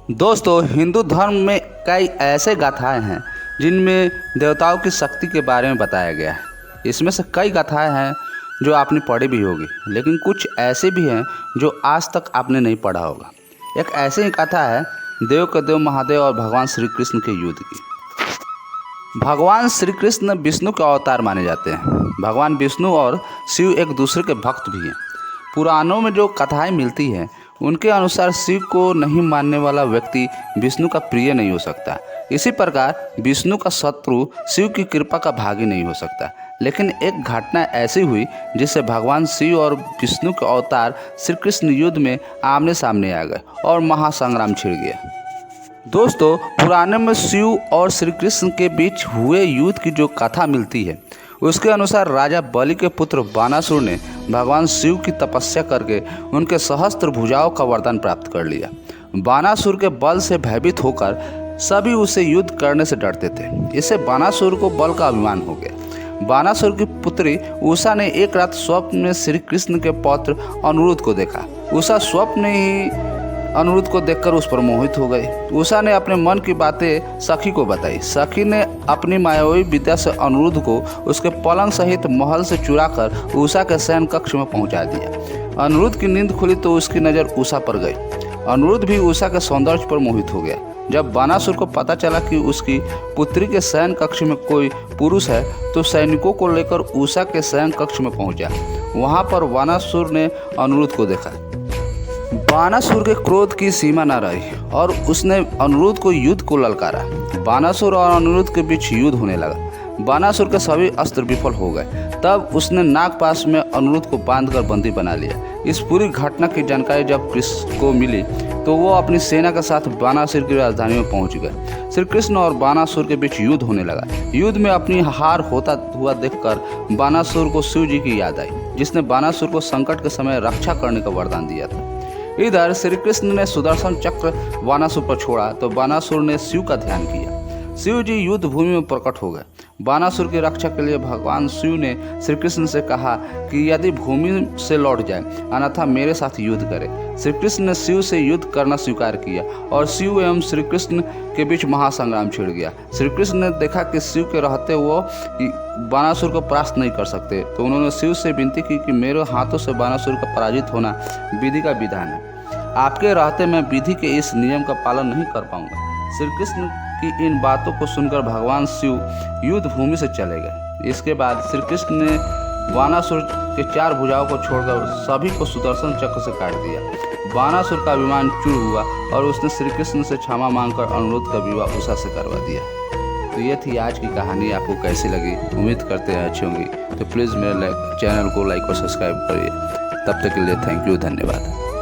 दोस्तों, हिंदू धर्म में कई ऐसे गाथाएं हैं जिनमें देवताओं की शक्ति के बारे में बताया गया है। इसमें से कई गाथाएं हैं जो आपने पढ़ी भी होगी, लेकिन कुछ ऐसे भी हैं जो आज तक आपने नहीं पढ़ा होगा। एक ऐसी ही गाथा है देव के देव महादेव और भगवान श्री कृष्ण के युद्ध की। भगवान श्री कृष्ण विष्णु के अवतार माने जाते हैं। भगवान विष्णु और शिव एक दूसरे के भक्त भी हैं। पुराणों में जो कथाएं मिलती हैं उनके अनुसार शिव को नहीं मानने वाला व्यक्ति विष्णु का प्रिय नहीं हो सकता। इसी प्रकार विष्णु का शत्रु शिव की कृपा का भागी नहीं हो सकता। लेकिन एक घटना ऐसी हुई जिससे भगवान शिव और विष्णु के अवतार श्री कृष्ण युद्ध में आमने सामने आ गए और महासंग्राम छिड़ गया। दोस्तों, पुराने में शिव और श्री कृष्ण के बीच हुए युद्ध की जो कथा मिलती है उसके अनुसार राजा बलि के पुत्र बानासुर ने भगवान शिव की तपस्या करके उनके सहस्त्र भुजाओं का वरदान प्राप्त कर लिया। बानासुर के बल से भयभीत होकर सभी उसे युद्ध करने से डरते थे। इससे बानासुर को बल का अभिमान हो गया। बानासुर की पुत्री उषा ने एक रात स्वप्न में श्री कृष्ण के पौत्र अनिरुद्ध को देखा। उषा स्वप्न में ही अनिरुद्ध को देखकर उस पर मोहित हो गई। उषा ने अपने मन की बातें सखी को बताई। सखी ने अपनी मायावी विद्या से अनिरुद्ध को उसके पलंग सहित महल से चुराकर उषा के शयन कक्ष में पहुंचा दिया। अनिरुद्ध की नींद खुली तो उसकी नज़र उषा पर गई। अनिरुद्ध भी उषा के सौंदर्य पर मोहित हो गया। जब बानासुर को पता चला कि उसकी पुत्री के शयन कक्ष में कोई पुरुष है तो सैनिकों को लेकर उषा के शयन कक्ष में पहुंचा। वहां पर बानासुर ने अनिरुद्ध को देखा। बानासुर के क्रोध की सीमा न रही और उसने अनिरुद्ध को युद्ध को ललकारा। बानासुर और अनिरुद्ध के बीच युद्ध होने लगा। बानासुर के सभी अस्त्र विफल हो गए। तब उसने नागपाश में अनिरुद्ध को बांधकर बंदी बना लिया। इस पूरी घटना की जानकारी जब कृष्ण को मिली तो वो अपनी सेना के साथ बानासुर की राजधानी में पहुंच गए। श्री कृष्ण और बानासुर के बीच युद्ध होने लगा। युद्ध में अपनी हार होता हुआ देखकर बानासुर को शिव जी की याद आई, जिसने बानासुर को संकट के समय रक्षा करने का वरदान दिया था। इधर श्री कृष्ण ने सुदर्शन चक्र बानासुर पर छोड़ा तो बानासुर ने शिव का ध्यान किया। शिव जी युद्ध भूमि में प्रकट हो गए। बानासुर की रक्षा के लिए भगवान शिव ने श्री कृष्ण से कहा कि यदि भूमि से लौट जाए अन्यथा मेरे साथ युद्ध करे। श्री कृष्ण ने शिव से युद्ध करना स्वीकार किया और शिव एवं श्री कृष्ण के बीच महासंग्राम छिड़ गया। श्री कृष्ण ने देखा कि शिव के रहते वो बानासुर को परास्त नहीं कर सकते, तो उन्होंने शिव से विनती की कि मेरे हाथों से बानासुर का पराजित होना विधि का विधान है। आपके रहते मैं विधि के इस नियम का पालन नहीं कर पाऊंगा। श्री कृष्ण की इन बातों को सुनकर भगवान शिव युद्ध भूमि से चले गए। इसके बाद श्री कृष्ण ने बानासुर के 4 भुजाओं को छोड़कर सभी को सुदर्शन चक्र से काट दिया। बानासुर का अभिमान चूर हुआ और उसने श्री कृष्ण से क्षमा मांगकर अनिरुद्ध का विवाह उषा से करवा दिया। तो ये थी आज की कहानी। आपको कैसी लगी? उम्मीद करते हैं अच्छी होंगी। तो प्लीज़ मेरे चैनल को लाइक और सब्सक्राइब करिए। तब तक के लिए थैंक यू, धन्यवाद।